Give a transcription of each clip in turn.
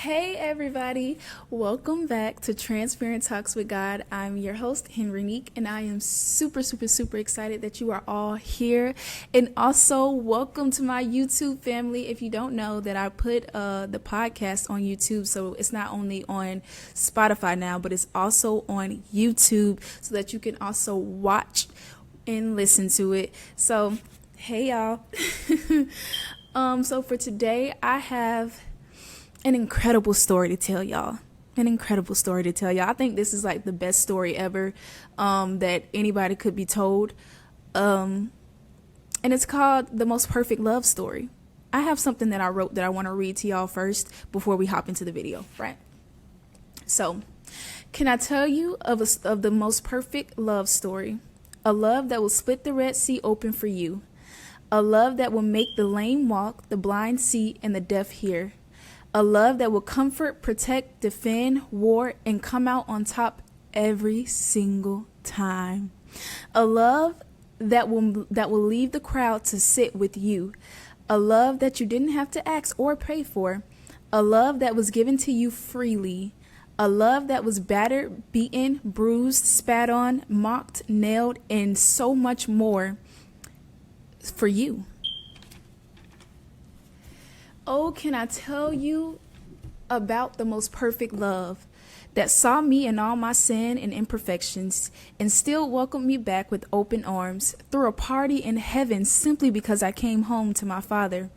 Hey everybody, welcome back to Transparent Talks with God. I'm your host, Henry Neek, and I am super excited that you are all here. And also, welcome to my YouTube family. If you don't know that I put the podcast on YouTube, so it's not only on Spotify now, but it's also on YouTube so that you can also watch and listen to it. So, hey y'all. So for today, I have an incredible story to tell y'all. I think this is like the best story ever that anybody could be told. And it's called The Most Perfect Love Story. I have something that I wrote that I want to read to y'all first before we hop into the video, right? So, can I tell you of the most perfect love story? A love that will split the Red Sea open for you. A love that will make the lame walk, the blind see, and the deaf hear. A love that will comfort, protect, defend, war, and come out on top every single time. A love that will leave the crowd to sit with you. A love that you didn't have to ask or pay for. A love that was given to you freely. A love that was battered, beaten, bruised, spat on, mocked, nailed, and so much more for you. Oh, can I tell you about the most perfect love that saw me in all my sin and imperfections and still welcomed me back with open arms, threw a party in heaven simply because I came home to my Father.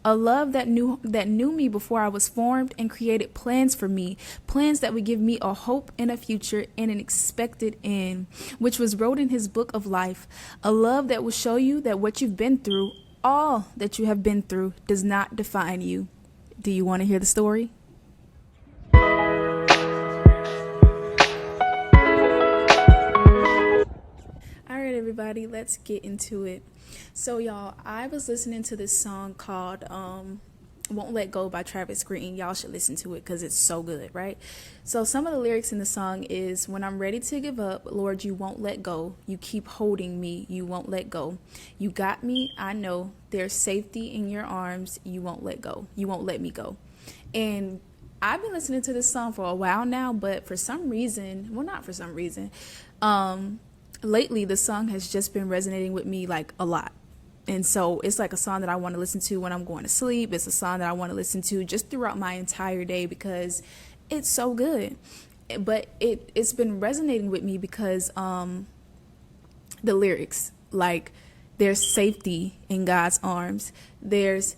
A love that knew me before I was formed and created plans for me, plans that would give me a hope and a future and an expected end, which was wrote in his book of life. A love that will show you that what you've been through, all that you have been through, does not define you. Do you want to hear the story? All right, everybody, let's get into it. So, y'all, I was listening to this song called Won't Let Go by Travis Green. Y'all should listen to it because it's so good, right? So some of the lyrics in the song is, when I'm ready to give up, Lord, you won't let go. You keep holding me. You won't let go. You got me. I know there's safety in your arms. You won't let go. You won't let me go. And I've been listening to this song for a while now, but for some reason, well, not for some reason, lately the song has just been resonating with me like a lot. And so it's like a song that I want to listen to when I'm going to sleep. It's a song that I want to listen to just throughout my entire day because it's so good. But it's been resonating with me because the lyrics, like, there's safety in God's arms. There's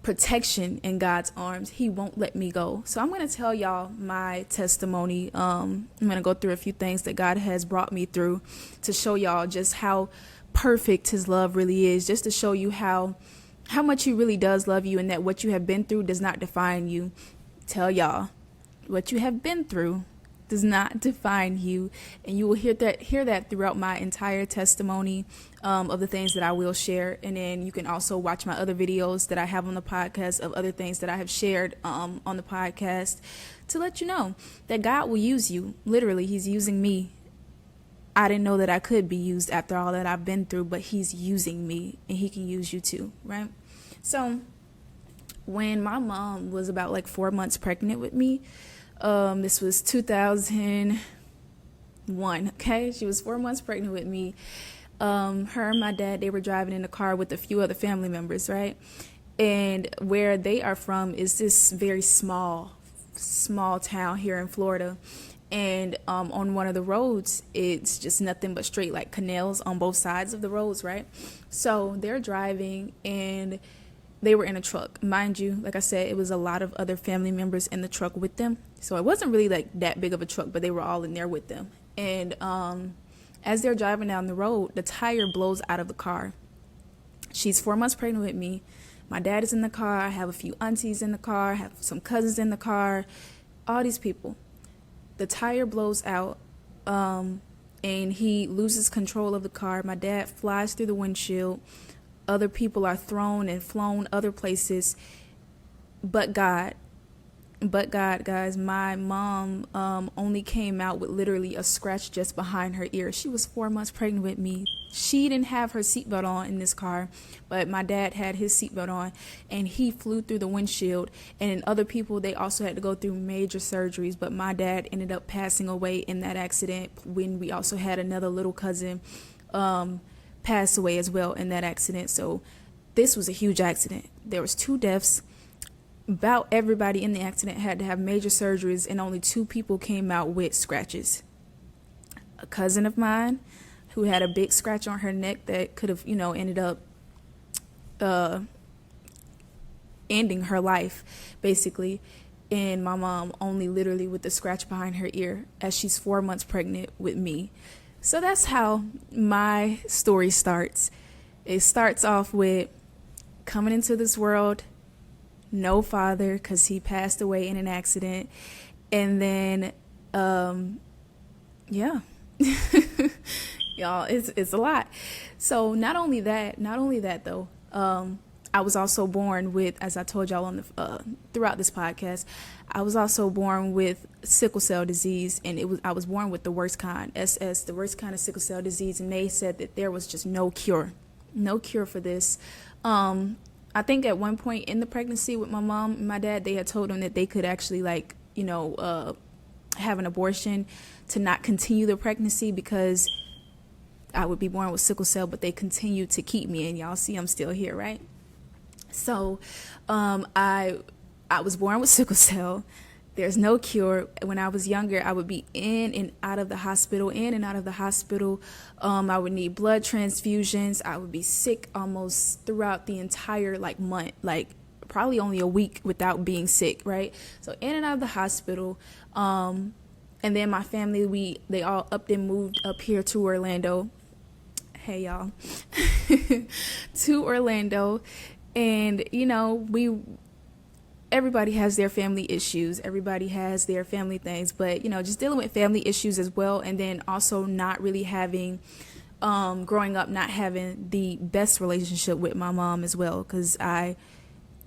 protection in God's arms. He won't let me go. So I'm going to tell y'all my testimony. I'm going to go through a few things that God has brought me through to show y'all just how perfect his love really is, just to show you how much he really does love you, and that what you have been through does not define you. Tell y'all, what you have been through does not define you, and you will hear that throughout my entire testimony of the things that I will share. And then you can also watch my other videos that I have on the podcast of other things that I have shared on the podcast to let you know that God will use you. Literally, he's using me. I didn't know that I could be used after all that I've been through, but he's using me, and he can use you too, right? So when my mom was about like 4 months pregnant with me, this was 2001, okay? She was 4 months pregnant with me. Her and my dad, they were driving in the car with a few other family members, right? And where they are from is this very small town here in Florida. And on one of the roads, it's just nothing but straight like canals on both sides of the roads, right? So they're driving and they were in a truck. Mind you, like I said, it was a lot of other family members in the truck with them. So it wasn't really like that big of a truck, but they were all in there with them. And as they're driving down the road, the tire blows out of the car. She's 4 months pregnant with me. My dad is in the car. I have a few aunties in the car. I have some cousins in the car. All these people. The tire blows out, and he loses control of the car. My dad flies through the windshield. Other people are thrown and flown other places. But God, But God, guys, my mom only came out with literally a scratch just behind her ear. She was 4 months pregnant with me. She didn't have her seatbelt on in this car, but my dad had his seatbelt on, and he flew through the windshield. And other people, they also had to go through major surgeries, but my dad ended up passing away in that accident, when we also had another little cousin pass away as well in that accident. So this was a huge accident. There was 2 deaths. About everybody in the accident had to have major surgeries, and only 2 people came out with scratches. A cousin of mine who had a big scratch on her neck that could have, ended up ending her life, basically. And my mom only literally with the scratch behind her ear, as she's 4 months pregnant with me. So that's how my story starts. It starts off with coming into this world, no father, because he passed away in an accident. And then yeah. Y'all, it's a lot. So not only that though, I was also born with, as I told y'all on the throughout this podcast, I was also born with sickle cell disease, and I was born with the worst kind, SS, the worst kind of sickle cell disease, and they said that there was just no cure for this. I think at one point in the pregnancy with my mom and my dad, they had told them that they could actually have an abortion to not continue the pregnancy because I would be born with sickle cell, but they continued to keep me, and y'all see I'm still here, right? So I was born with sickle cell. There's no cure. When I was younger, I would be in and out of the hospital. I would need blood transfusions. I would be sick almost throughout the entire month, probably only a week without being sick, right? So in and out of the hospital. And then my family, they all upped and moved up here to Orlando. Hey, y'all. To Orlando. And, everybody has their family issues. Everybody has their family things. But, just dealing with family issues as well. And then also not really having, growing up, not having the best relationship with my mom as well. Because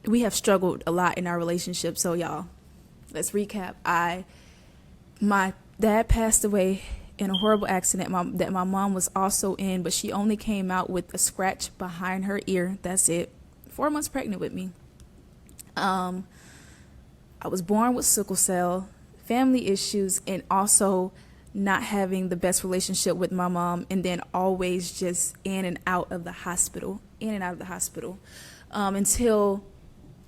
we have struggled a lot in our relationship. So, y'all, let's recap. My dad passed away in a horrible accident that my mom was also in, but she only came out with a scratch behind her ear. That's it. 4 months pregnant with me. I was born with sickle cell, family issues, and also not having the best relationship with my mom, and then always just in and out of the hospital, until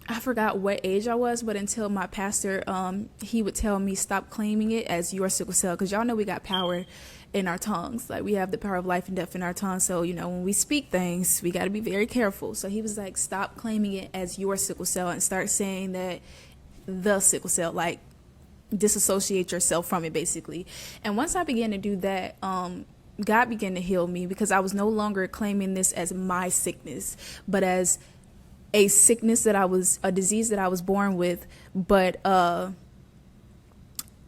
I forgot what age I was, but until my pastor, he would tell me, stop claiming it as your sickle cell, because y'all know we got power in our tongues. We have the power of life and death in our tongues. So, when we speak things, we got to be very careful. So he was like, stop claiming it as your sickle cell and start saying that the sickle cell, disassociate yourself from it, basically. And once I began to do that, God began to heal me, because I was no longer claiming this as my sickness, but as a sickness a disease that I was born with, but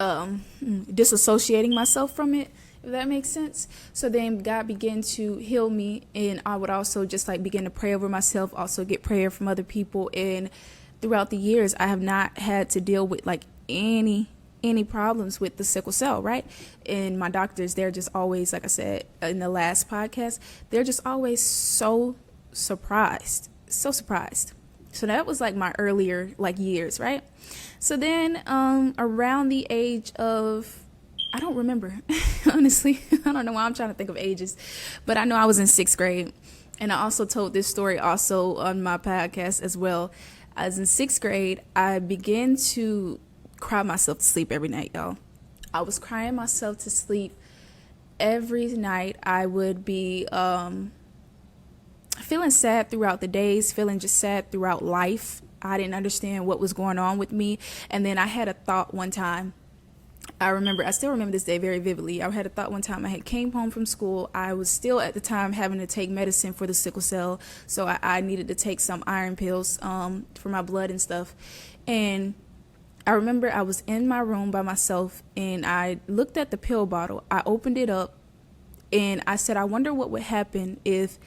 disassociating myself from it, if that makes sense. So then God began to heal me, and I would also just begin to pray over myself, also get prayer from other people. And throughout the years, I have not had to deal with any problems with the sickle cell, right? And my doctors, they're just always, like I said in the last podcast, they're just always so surprised. So that was my earlier years, right? So then around the age of, I don't remember, honestly. I don't know why I'm trying to think of ages, but I know I was in 6th grade. And I also told this story also on my podcast as well. I was in 6th grade. I began to cry myself to sleep every night, y'all. I was crying myself to sleep every night. I would be feeling sad throughout the days, feeling just sad throughout life. I didn't understand what was going on with me. And then I had a thought one time. I still remember this day very vividly. I had a thought one time. I had came home from school. I was still at the time having to take medicine for the sickle cell. So I needed to take some iron pills for my blood and stuff. And I remember I was in my room by myself, and I looked at the pill bottle. I opened it up, and I said, I wonder what would happen if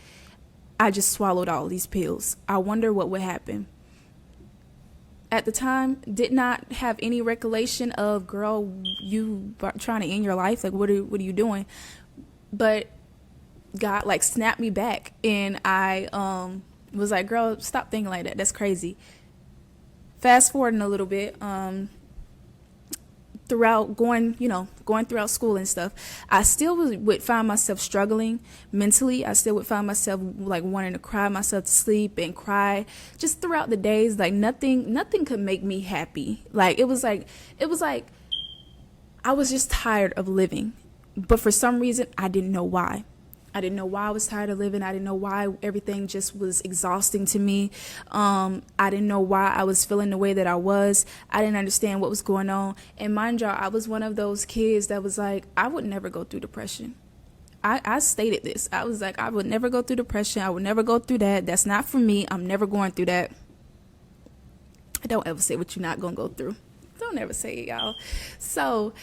I just swallowed all these pills. I wonder what would happen. at the time did not have any recollection of, girl, you trying to end your life, like what are you doing? But God like snapped me back, and I was like, girl, stop thinking like that, that's crazy. Fast forwarding a little bit, throughout going throughout school and stuff, I still would find myself struggling mentally. I still would find myself like wanting to cry myself to sleep and cry just throughout the days. Like nothing could make me happy. Like it was like I was just tired of living, but for some reason I didn't know why. I didn't know why I was tired of living. I didn't know why everything just was exhausting to me. I didn't know why I was feeling the way that I was. I didn't understand what was going on. And mind y'all, I was one of those kids that was like, I would never go through depression. I stated this. I was like, I would never go through depression. I would never go through that. That's not for me. I'm never going through that. Don't ever say what you're not going to go through. Don't ever say it, y'all. So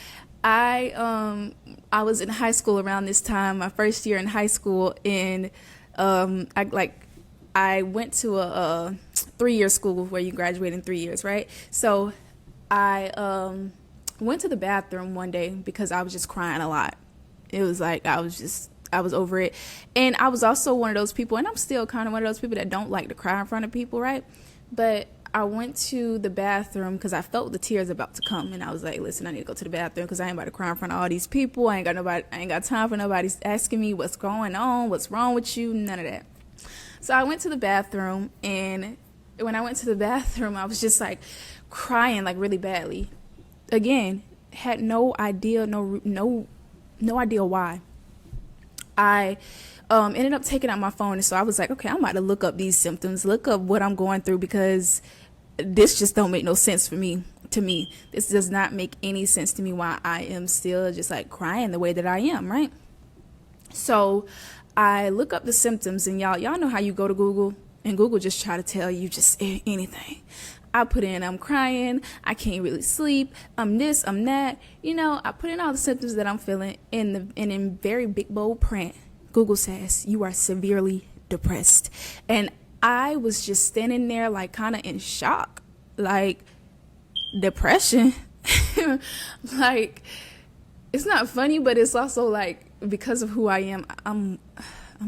I was in high school around this time, my first year in high school, and I went to a 3-year school where you graduate in 3 years, right? So I went to the bathroom one day because I was just crying a lot. It was like I was over it. And I was also one of those people, and I'm still kind of one of those people that don't like to cry in front of people, right? But I went to the bathroom because I felt the tears about to come, and I was like, listen, I need to go to the bathroom because I ain't about to cry in front of all these people. I ain't got time for nobody asking me what's going on, what's wrong with you, none of that. So I went to the bathroom, and when I went to the bathroom, I was just like crying like really badly. Again, had no idea why. I ended up taking out my phone, and so I was like, okay, I'm about to look up these symptoms, look up what I'm going through, because this just don't make no sense to me. This does not make any sense to me why I am still just like crying the way that I am, right? So I look up the symptoms, and y'all know how you go to Google, and Google just try to tell you just anything. I put in, I'm crying, I can't really sleep, I'm this, I'm that. I put in all the symptoms that I'm feeling, and in very big bold print, Google says you are severely depressed. And I was just standing there like kind of in shock, like depression. Like it's not funny, but it's also like because of who I am, I'm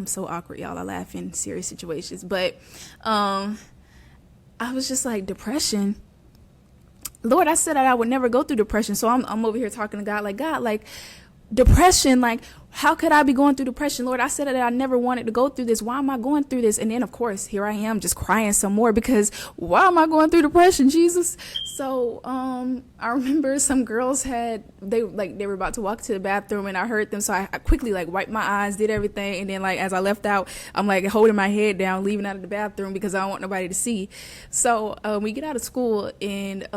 so awkward, y'all. I laugh in serious situations, but I was just like, depression. Lord, I said that I would never go through depression. So I'm over here talking to God, like depression, like how could I be going through depression? Lord, I said that I never wanted to go through this. Why am I going through this? And then of course, here I am just crying some more because why am I going through depression, Jesus? So I remember some girls they were about to walk to the bathroom, and I heard them. So I quickly like wiped my eyes, did everything. And then like as I left out, I'm like holding my head down, leaving out of the bathroom because I don't want nobody to see. So we get out of school, and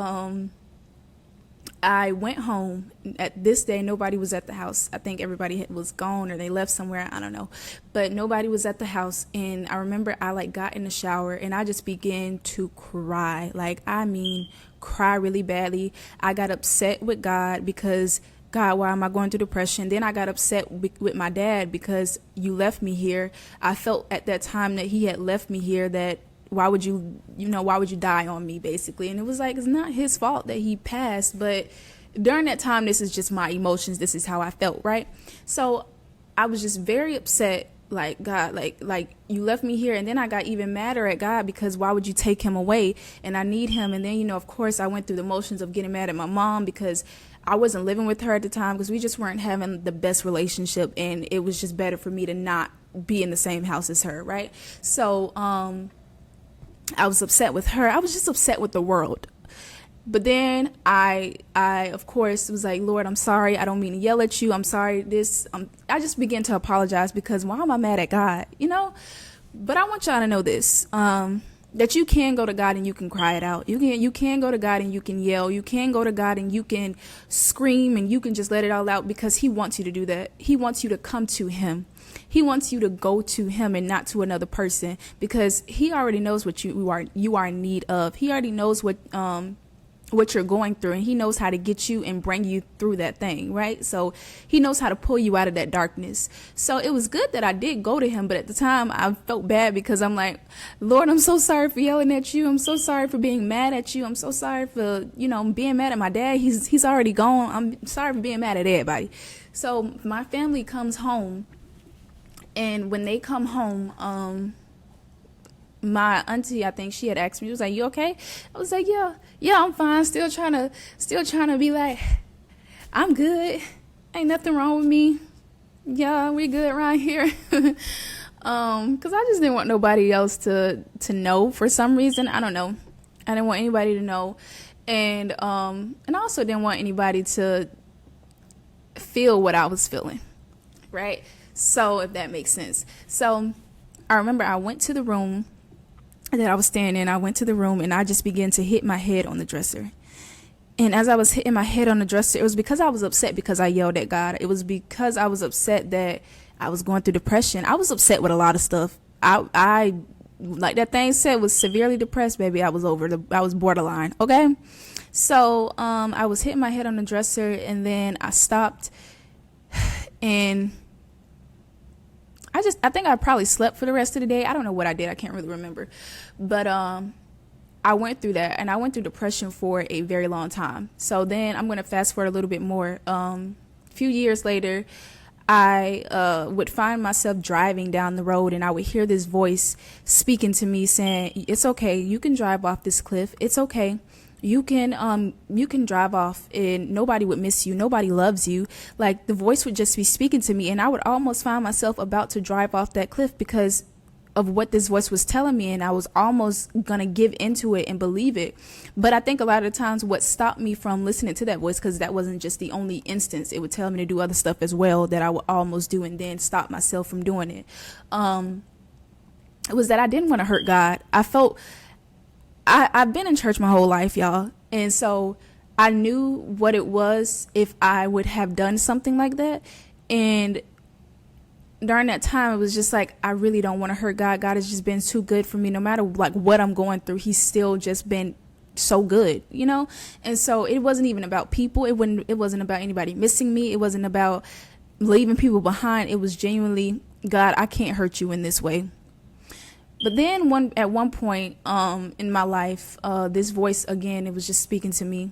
I went home. At this day, nobody was at the house. I think everybody was gone or they left somewhere. I don't know. But nobody was at the house. And I remember I like got in the shower, and I just began to cry. Like, I mean, cry really badly. I got upset with God because, God, why am I going through depression? Then I got upset with my dad because you left me here. I felt at that time that he had left me here, that why would you die on me, basically? And it was like, it's not his fault that he passed, but during that time, this is just my emotions. This is how I felt, right? So I was just very upset, like, God, like you left me here. And then I got even madder at God because why would you take him away? And I need him. And then, of course, I went through the motions of getting mad at my mom because I wasn't living with her at the time because we just weren't having the best relationship. And it was just better for me to not be in the same house as her, right? So, I was upset with her. I was just upset with the world. But then I of course was like, Lord, I'm sorry. I don't mean to yell at you. I'm sorry. I just began to apologize because why am I mad at God? But I want y'all to know this, that you can go to God and you can cry it out. You can go to God and you can yell. You can go to God and you can scream and you can just let it all out because he wants you to do that. He wants you to come to him. He wants you to go to him and not to another person because he already knows what you are in need of. He already knows what what you're going through, and he knows how to get you and bring you through that thing, right? So he knows how to pull you out of that darkness. So it was good that I did go to him, but at the time I felt bad because I'm like, Lord, I'm so sorry for yelling at you. I'm so sorry for being mad at you. I'm so sorry for, being mad at my dad. He's already gone. I'm sorry for being mad at everybody. So my family comes home, and when they come home, my auntie, I think she had asked me, she was like, you okay? I was like, yeah, I'm fine. Still trying to be like, I'm good. Ain't nothing wrong with me. Yeah, we good around here. Cause I just didn't want nobody else to know for some reason. I don't know. I didn't want anybody to know. And I also didn't want anybody to feel what I was feeling. Right. So if that makes sense. So I remember I went to the room that I was staying in. I went to the room and I just began to hit my head on the dresser. And as I was hitting my head on the dresser, it was because I was upset because I yelled at God. It was because I was upset that I was going through depression. I was upset with a lot of stuff. I like that thing said, was severely depressed, baby. I was borderline. Okay. So, I was hitting my head on the dresser, and then I stopped, and I think I probably slept for the rest of the day. I don't know what I did. I can't really remember. But I went through that, and I went through depression for a very long time. So then I'm going to fast forward a little bit more. A few years later, I would find myself driving down the road, and I would hear this voice speaking to me saying, it's okay. You can drive off this cliff. It's okay. You can drive off and nobody would miss you. Nobody loves you. Like, the voice would just be speaking to me, and I would almost find myself about to drive off that cliff because of what this voice was telling me, and I was almost gonna give into it and believe it. But I think a lot of the times what stopped me from listening to that voice, because that wasn't just the only instance, it would tell me to do other stuff as well that I would almost do and then stop myself from doing it. It was that I didn't want to hurt God. I've been in church my whole life, y'all. And so I knew what it was if I would have done something like that. And during that time, it was just like, I really don't want to hurt God. God has just been too good for me. No matter like what I'm going through, he's still just been so good, And so it wasn't even about people. It wasn't about anybody missing me. It wasn't about leaving people behind. It was genuinely, God, I can't hurt you in this way. But then at one point in my life, this voice, again, it was just speaking to me.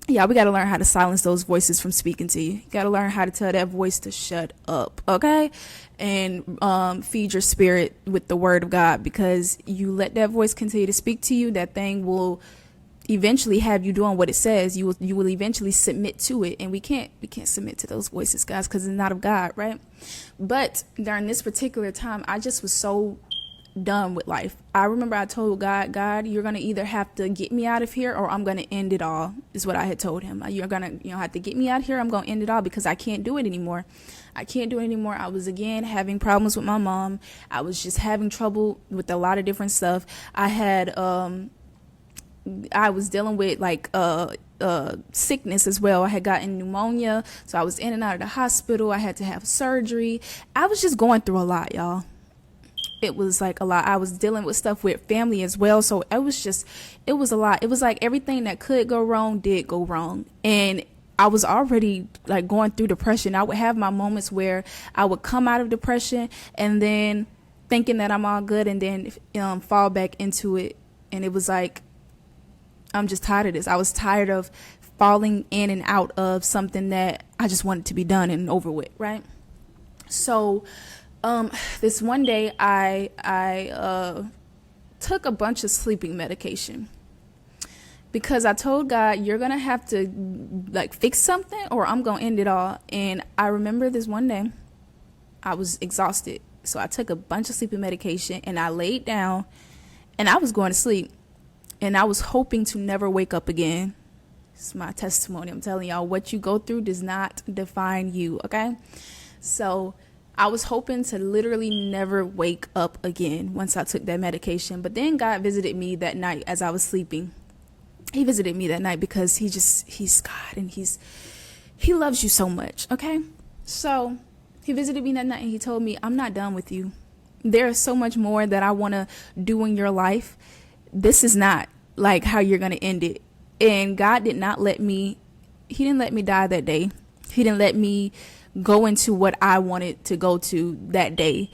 Yeah, we got to learn how to silence those voices from speaking to you. You got to learn how to tell that voice to shut up, okay? And feed your spirit with the word of God, because you let that voice continue to speak to you, that thing will eventually have you doing what it says. You will eventually submit to it, and we can't submit to those voices, guys, because it's not of God, right? But during this particular time, I just was so done with life. I remember I told God, you're going to either have to get me out of here or I'm going to end it all, is what I had told him. You're going to have to get me out here. I'm going to end it all because I can't do it anymore. I was again having problems with my mom. I was just having trouble with a lot of different stuff. I was dealing with sickness as well. I had gotten pneumonia, so I was in and out of the hospital. I had to have surgery. I was just going through a lot, y'all. It was like a lot. I was dealing with stuff with family as well. So it was a lot. It was like everything that could go wrong did go wrong. And I was already like going through depression. I would have my moments where I would come out of depression and then thinking that I'm all good and then fall back into it. And it was like, I'm just tired of this. I was tired of falling in and out of something that I just wanted to be done and over with, right? So this one day I took a bunch of sleeping medication because I told God, you're going to have to like fix something or I'm going to end it all. And I remember this one day I was exhausted. So I took a bunch of sleeping medication and I laid down and I was going to sleep and I was hoping to never wake up again. It's my testimony. I'm telling y'all, what you go through does not define you. Okay. So I was hoping to literally never wake up again once I took that medication. But then God visited me that night as I was sleeping. He visited me that night because he's God and he loves you so much. Okay. So he visited me that night and he told me, I'm not done with you. There is so much more that I want to do in your life. This is not like how you're going to end it. And God did not let me, he didn't let me die that day. He didn't let me go into what I wanted to go to that day.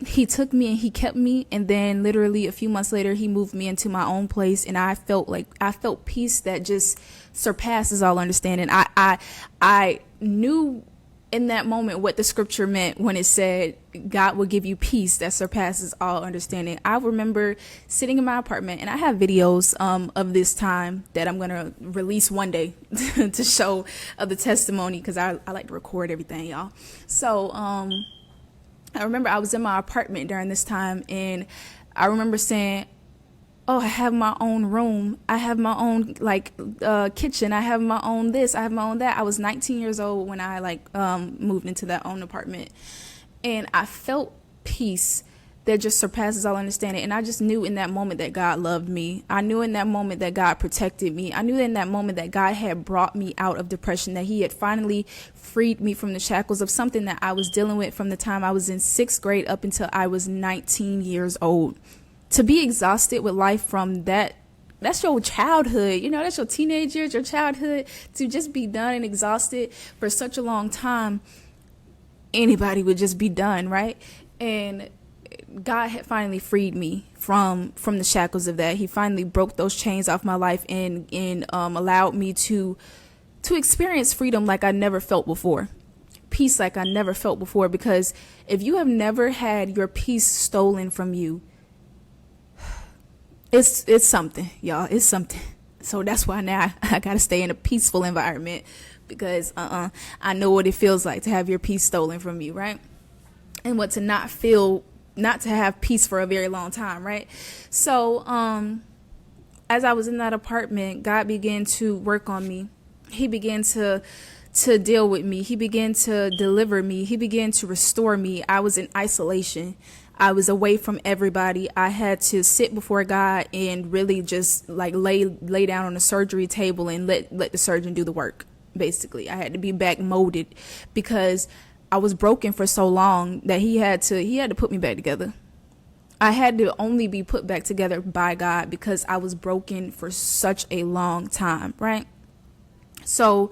He took me and he kept me, and then literally a few months later he moved me into my own place, and I felt peace that just surpasses all understanding. I knew in that moment what the scripture meant when it said God will give you peace that surpasses all understanding. I remember sitting in my apartment, and I have videos of this time that I'm going to release one day to show of the testimony, because I like to record everything, y'all. So I remember I was in my apartment during this time, and I remember saying, oh, I have my own room. I have my own kitchen. I have my own this. I have my own that. I was 19 years old when I moved into that own apartment, and I felt peace that just surpasses all understanding. And I just knew in that moment that God loved me. I knew in that moment that God protected me. I knew in that moment that God had brought me out of depression, that he had finally freed me from the shackles of something that I was dealing with from the time I was in 6th grade up until I was 19 years old. To be exhausted with life from that's your childhood, that's your teenage years, your childhood, to just be done and exhausted for such a long time, anybody would just be done, right? And God had finally freed me from the shackles of that. He finally broke those chains off my life and allowed me to experience freedom like I never felt before. Peace like I never felt before. Because if you have never had your peace stolen from you, it's something, y'all. It's something. So that's why now I gotta stay in a peaceful environment, because I know what it feels like to have your peace stolen from you, right? And what to not to have peace for a very long time, right? So as I was in that apartment, God began to work on me. He began to deal with me. He began to deliver me. He began to restore me. I was in isolation. I was away from everybody. I had to sit before God and really just lay down on the surgery table and let the surgeon do the work. Basically, I had to be back molded, because I was broken for so long that he had to put me back together. I had to only be put back together by God, because I was broken for such a long time, right? So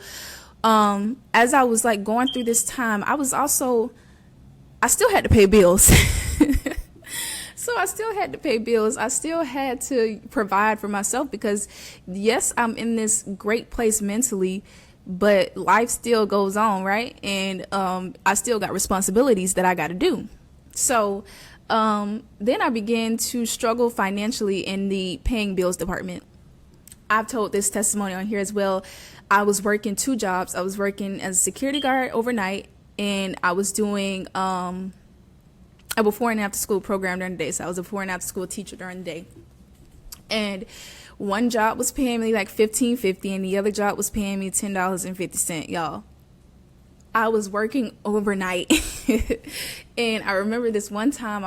as I was going through this time, I still had to pay bills. So I still had to pay bills. I still had to provide for myself, because yes, I'm in this great place mentally, but life still goes on, right? And I still got responsibilities that I got to do. So then I began to struggle financially in the paying bills department. I've told this testimony on here as well. I was working 2 jobs. I was working as a security guard overnight, and I was doing a before and after school program during the day. So I was a before and after school teacher during the day. And one job was paying me $15.50, and the other job was paying me $10.50, y'all. I was working overnight. And I remember this one time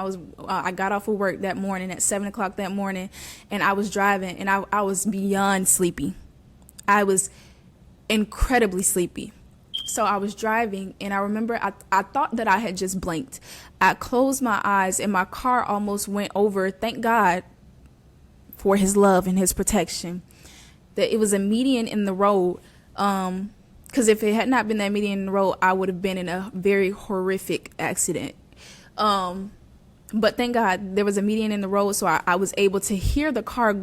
I got off of work that morning at 7:00 that morning, and I was driving, and I was beyond sleepy. I was incredibly sleepy. So I was driving, and I remember I thought that I had just blinked. I closed my eyes, and my car almost went over. Thank God for his love and his protection, that it was a median in the road. Because if it had not been that median in the road, I would have been in a very horrific accident. But thank God there was a median in the road, so I was able to hear the car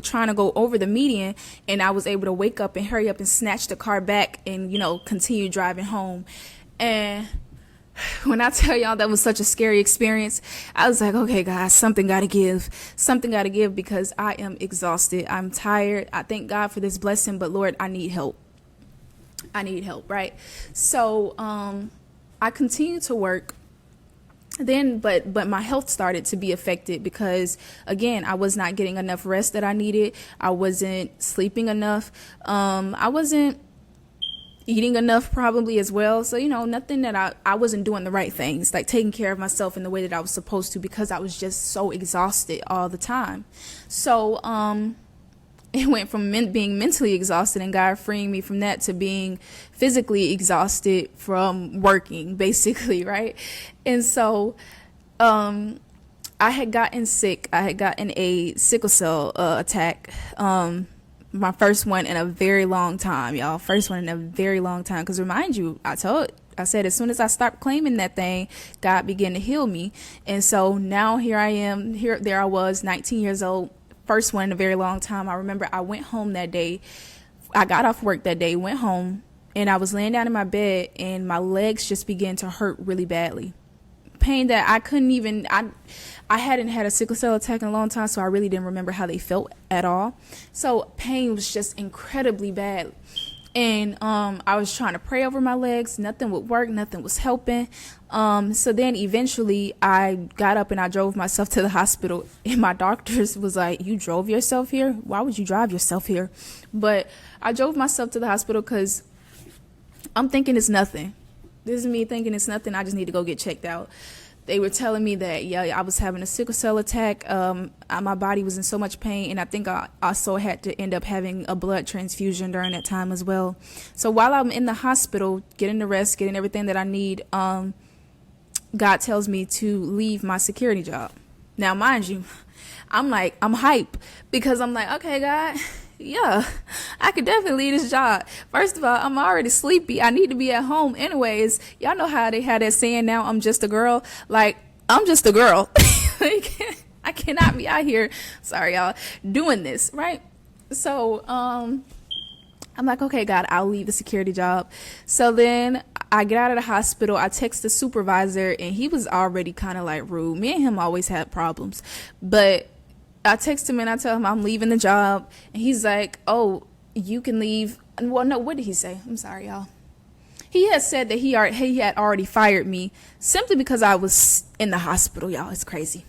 trying to go over the median, and I was able to wake up and hurry up and snatch the car back and, continue driving home. And when I tell y'all that was such a scary experience, I was like, okay, guys, something got to give. Something got to give, because I am exhausted. I'm tired. I thank God for this blessing, but Lord, I need help. I need help, right? So I continued to work. Then, but my health started to be affected, because again, I was not getting enough rest that I needed. I wasn't sleeping enough. I wasn't eating enough probably as well. So, nothing that I wasn't doing the right things, like taking care of myself in the way that I was supposed to, because I was just so exhausted all the time. So, it went from being mentally exhausted and God freeing me from that to being physically exhausted from working, basically, right? And so I had gotten sick. I had gotten a sickle cell attack. My My first one in a very long time, y'all. First one in a very long time. Because remind you, I said as soon as I stopped claiming that thing, God began to heal me. And so now here I am. There I was, 19 years old. First one in a very long time. I remember I went home that day. I got off work that day, went home, and I was laying down in my bed, and my legs just began to hurt really badly. Pain that I couldn't even, I hadn't had a sickle cell attack in a long time, so I really didn't remember how they felt at all. So pain was just incredibly bad. And I was trying to pray over my legs. Nothing would work. Nothing was helping. So then eventually I got up and I drove myself to the hospital. And my doctors was like, "You drove yourself here? Why would you drive yourself here?" But I drove myself to the hospital because I'm thinking it's nothing. This is me thinking it's nothing. I just need to go get checked out. They were telling me that, I was having a sickle cell attack. My body was in so much pain, and I think I also had to end up having a blood transfusion during that time as well. So while I'm in the hospital, getting the rest, getting everything that I need, God tells me to leave my security job. Now, mind you, I'm hype because I'm like, okay, God, yeah, I could definitely leave this job. First of all, I'm already sleepy. I need to be at home anyways. Y'all know how they had that saying, now I'm just a girl. Like, I'm just a girl. I cannot be out here, sorry y'all, doing this, right? So, I'm like, okay, God, I'll leave the security job. So then I get out of the hospital. I text the supervisor, and he was already kind of like rude. Me and him always had problems, but I text him and I tell him I'm leaving the job, and he's like, "Oh, you can leave." Well, no, what did he say? I'm sorry, y'all. He had said that he had already fired me simply because I was in the hospital, y'all. It's crazy.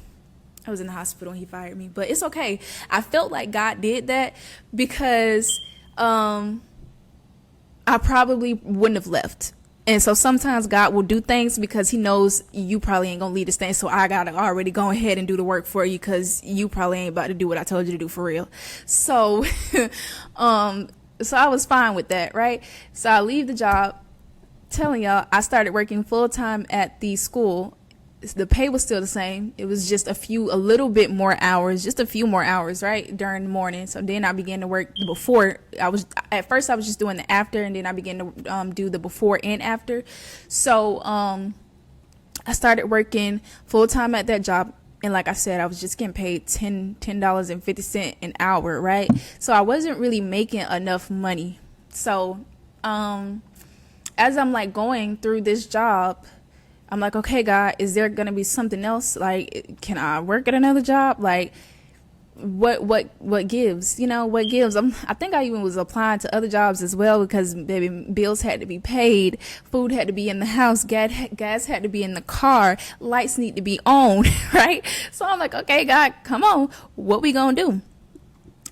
I was in the hospital and he fired me, but it's okay. I felt like God did that because I probably wouldn't have left. And so sometimes God will do things because he knows you probably ain't going to lead this thing. So I got to already go ahead and do the work for you because you probably ain't about to do what I told you to do for real. So, so I was fine with that, right? So I leave the job, telling y'all I started working full time at the school. The pay was still the same. It was just a little bit more hours, just a few more hours, right, during the morning. So then I began to work before. At first I was just doing the after, and then I began to do the before and after. So I started working full time at that job, and like I said, I was just getting paid $10.50 an hour, right? So I wasn't really making enough money. So as I'm like going through this job, I'm like, okay, God, is there going to be something else? Like, can I work at another job? Like, what gives? What gives? I think I even was applying to other jobs as well because, baby, bills had to be paid. Food had to be in the house. Gas had to be in the car. Lights need to be on, right? So I'm like, okay, God, come on. What we going to do?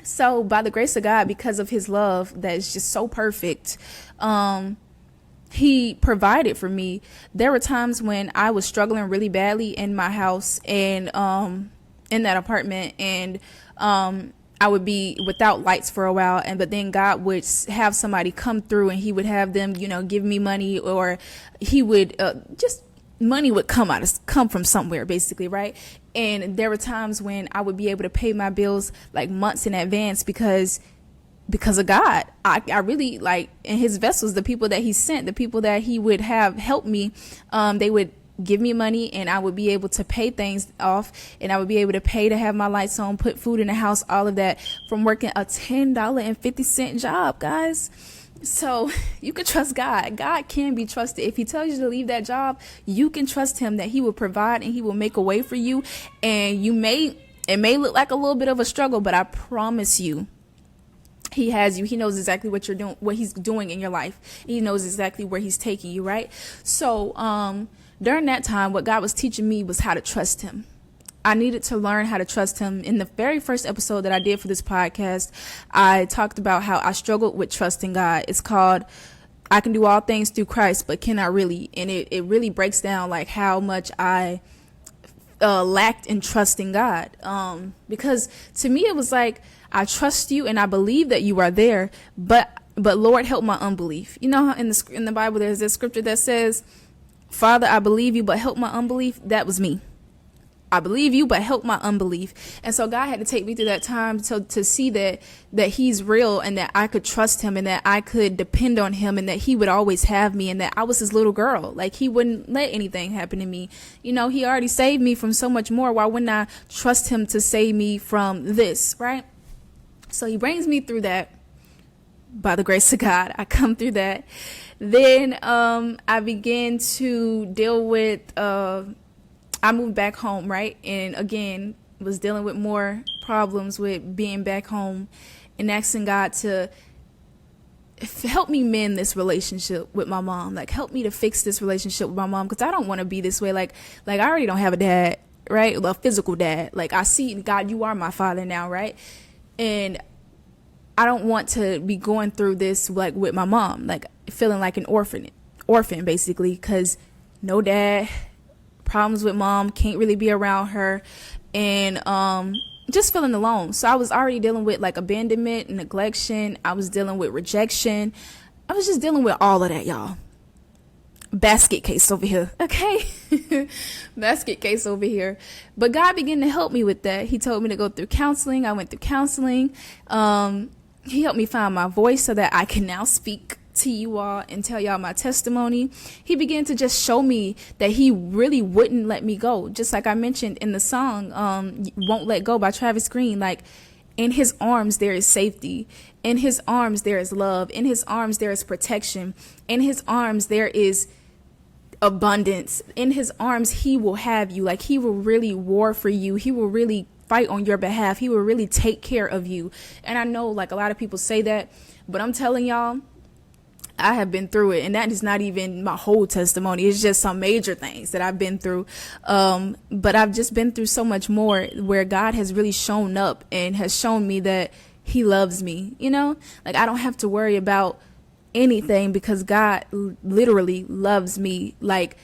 So by the grace of God, because of his love that is just so perfect, he provided for me. There were times when I was struggling really badly in my house and in that apartment, and I would be without lights for a while, but then God would have somebody come through, and he would have them, give me money, or he would just money would come from somewhere, basically, right? And there were times when I would be able to pay my bills like months in advance because of God. I really like in his vessels, the people that he sent, the people that he would have help me, they would give me money, and I would be able to pay things off, and I would be able to pay to have my lights on, put food in the house, all of that from working a $10.50 job, guys. So you can trust God. God can be trusted. If he tells you to leave that job, you can trust him that he will provide and he will make a way for you. And it may look like a little bit of a struggle, but I promise you, he has you. He knows exactly what you're doing, what he's doing in your life. He knows exactly where he's taking you, right? So during that time, what God was teaching me was how to trust him. I needed to learn how to trust him. In the very first episode that I did for this podcast, I talked about how I struggled with trusting God. It's called I Can Do All Things Through Christ, but Cannot Really. And it really breaks down like how much I lacked in trusting God. Because to me, it was like, I trust you and I believe that you are there, but Lord, help my unbelief. You know how in the Bible there's this scripture that says, Father, I believe you, but help my unbelief. That was me. I believe you, but help my unbelief. And so God had to take me through that time to see that he's real, and that I could trust him, and that I could depend on him, and that he would always have me, and that I was his little girl. Like, he wouldn't let anything happen to me. You know, he already saved me from so much more. Why wouldn't I trust him to save me from this, right? So he brings me through that. By the grace of God, I come through that. Then I began to deal with, I moved back home, right? And again, was dealing with more problems with being back home, and asking God to help me mend this relationship with my mom. Like, help me to fix this relationship with my mom, because I don't want to be this way. Like I already don't have a dad, right? A physical dad. Like, I see, God, you are my father now, right? And I don't want to be going through this like with my mom, like feeling like an orphan basically, because no dad, problems with mom, can't really be around her, and just feeling alone. So I was already dealing with like abandonment, neglection. I was dealing with rejection. I was just dealing with all of that, y'all. Basket case over here, okay? Basket case over here. But God began to help me with that. He told me to go through counseling. I went through counseling. He helped me find my voice so that I can now speak to you all and tell y'all my testimony. He began to just show me that he really wouldn't let me go. Just like I mentioned in the song, Won't Let Go by Travis Green. Like, in his arms, there is safety. In his arms, there is love. In his arms, there is protection. In his arms, there is abundance. In his arms, he will have you. Like, he will really war for you. He will really fight on your behalf. He will really take care of you. And I know, like, a lot of people say that, but I'm telling y'all, I have been through it, and that is not even my whole testimony. It's just some major things that I've been through. But I've just been through so much more, where God has really shown up and has shown me that he loves me, you know? Like, I don't have to worry about anything, because God literally loves me. Like,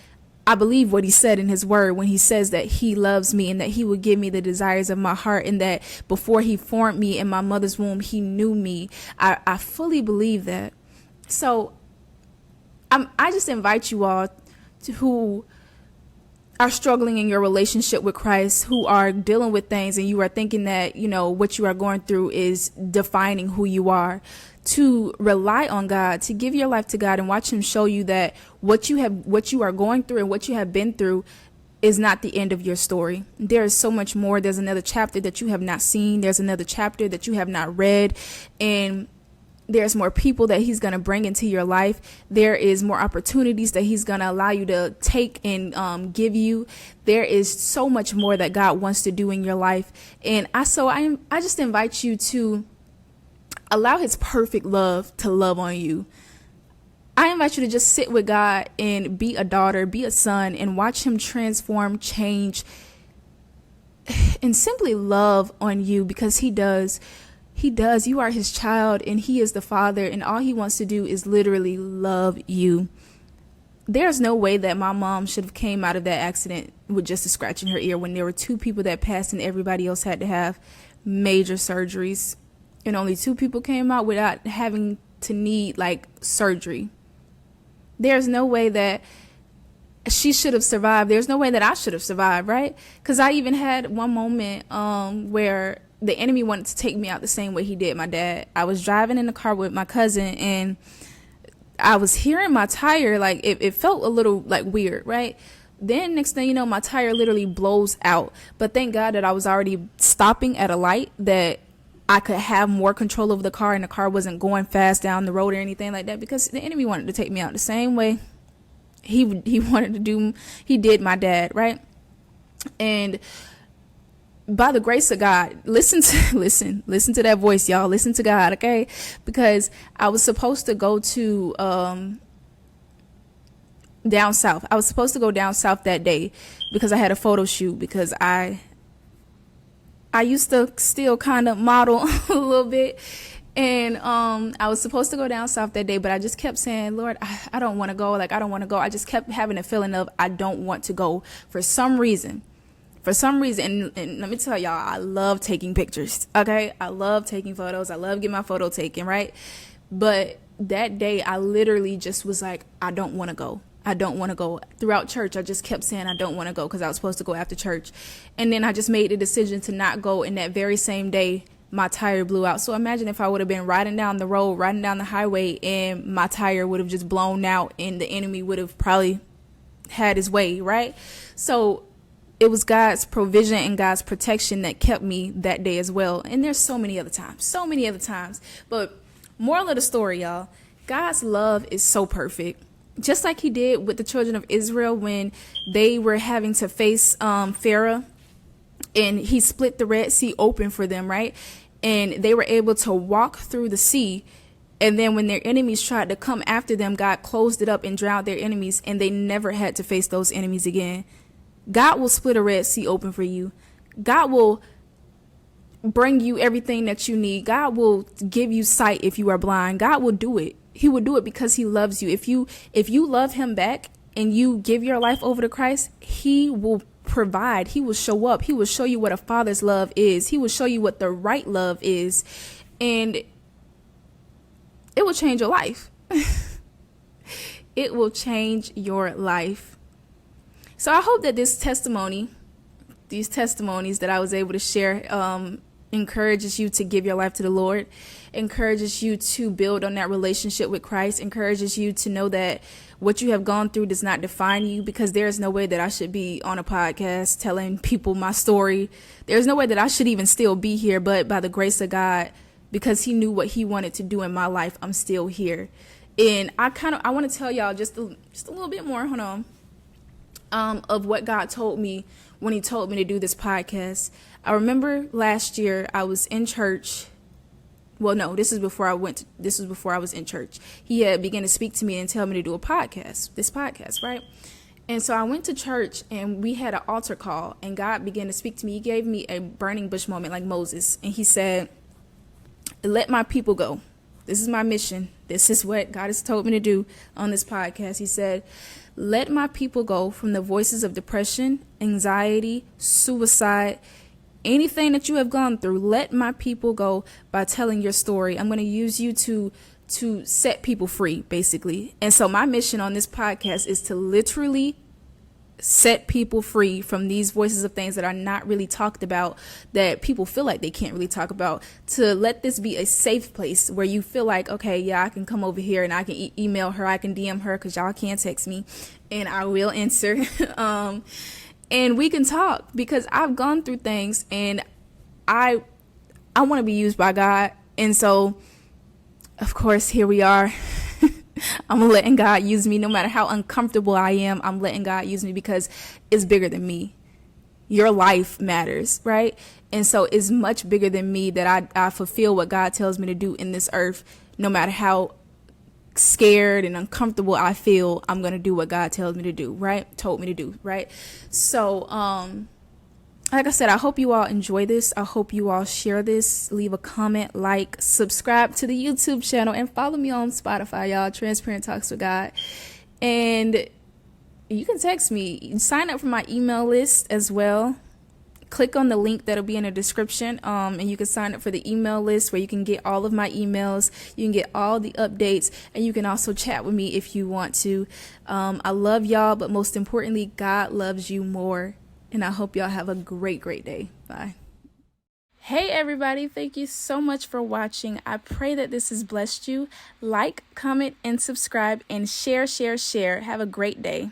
I believe what he said in his word when he says that he loves me, and that he would give me the desires of my heart, and that before he formed me in my mother's womb, he knew me. I fully believe that. So I just invite you all who are struggling in your relationship with Christ, who are dealing with things, and you are thinking that, you know, what you are going through is defining who you are, to rely on God, to give your life to God, and watch him show you that what you are going through and what you have been through is not the end of your story. There is so much more. There's another chapter that you have not seen. There's another chapter that you have not read. And there's more people that he's going to bring into your life. There is more opportunities that he's going to allow you to take and give you. There is so much more that God wants to do in your life. And I just invite you to allow his perfect love to love on you. I invite you to just sit with God and be a daughter, be a son, and watch him transform, change, and simply love on you, because he does. He does. You are his child, and he is the father, and all he wants to do is literally love you. There's no way that my mom should have came out of that accident with just a scratch in her ear, when there were 2 people that passed and everybody else had to have major surgeries, and only 2 people came out without having to need like surgery. There's no way that she should have survived. There's no way that I should have survived, right? Because I even had one moment where the enemy wanted to take me out the same way he did my dad. I was driving in the car with my cousin, and I was hearing my tire, like it felt a little like weird, right? Then next thing you know, my tire literally blows out. But thank God that I was already stopping at a light, that I could have more control over the car, and the car wasn't going fast down the road or anything like that, because the enemy wanted to take me out the same way he wanted to do. He did my dad, right? And by the grace of God, listen to that voice, y'all. Listen to God, okay? Because I was supposed to go to down south. I was supposed to go down south that day because I had a photo shoot, because I used to still kind of model a little bit. And I was supposed to go down south that day, but I just kept saying, Lord, I don't want to go. Like, I don't want to go. I just kept having a feeling of I don't want to go for some reason. And let me tell y'all, I love taking pictures, okay? I love taking photos. I love getting my photo taken, right? But that day, I literally just was like, I don't want to go. I don't want to go. Throughout church, I just kept saying I don't want to go because I was supposed to go after church. And then I just made the decision to not go. And that very same day, my tire blew out. So imagine if I would have been riding down the road, riding down the highway, and my tire would have just blown out and the enemy would have probably had his way, right? So it was God's provision and God's protection that kept me that day as well. And there's so many other times. But moral of the story, y'all, God's love is so perfect. Just like he did with the children of Israel when they were having to face Pharaoh, and he split the Red Sea open for them, right? And they were able to walk through the sea. And then when their enemies tried to come after them, God closed it up and drowned their enemies, and they never had to face those enemies again. God will split a Red Sea open for you. God will bring you everything that you need. God will give you sight if you are blind. God will do it. He will do it because he loves you. If you love him back and you give your life over to Christ, he will provide. He will show up. He will show you what a father's love is. He will show you what the right love is. And it will change your life. It will change your life. So I hope that these testimonies that I was able to share encourages you to give your life to the Lord, encourages you to build on that relationship with Christ, encourages you to know that what you have gone through does not define you, because there is no way that I should be on a podcast telling people my story. There's no way that I should even still be here, but by the grace of God, because he knew what he wanted to do in my life, I'm still here. And I want to tell y'all just a little bit more, of what God told me when he told me to do this podcast. I remember last year I was in church. Well, no, this is before I was in church. He had begun to speak to me and tell me to do this podcast, right? And so I went to church and we had an altar call, and God began to speak to me. He gave me a burning bush moment like Moses. And he said, let my people go. This is my mission. This is what God has told me to do on this podcast. He said, let my people go from the voices of depression, anxiety, suicide, anything that you have gone through. Let my people go by telling your story. I'm going to use you to set people free, basically. And so my mission on this podcast is to literally set people free from these voices of things that are not really talked about, that people feel like they can't really talk about, to let this be a safe place where you feel like, okay, yeah, I can come over here and I can email her, I can DM her, because y'all can't text me and I will answer. And we can talk, because I've gone through things and I want to be used by God. And so, of course, here we are. I'm letting God use me no matter how uncomfortable I am. I'm letting God use me because it's bigger than me. Your life matters, right? And so it's much bigger than me that I fulfill what God tells me to do in this earth. No matter how scared and uncomfortable I feel, I'm going to do what God tells me to do, right? Told me to do, right? So, like I said, I hope you all enjoy this. I hope you all share this. Leave a comment, like, subscribe to the YouTube channel, and follow me on Spotify, y'all. Transparent Talks with God. And you can text me. Sign up for my email list as well. Click on the link that'll be in the description, and you can sign up for the email list where you can get all of my emails. You can get all the updates, and you can also chat with me if you want to. I love y'all, but most importantly, God loves you more. And I hope y'all have a great, great day. Bye. Hey, everybody. Thank you so much for watching. I pray that this has blessed you. Like, comment, and subscribe, and share. Have a great day.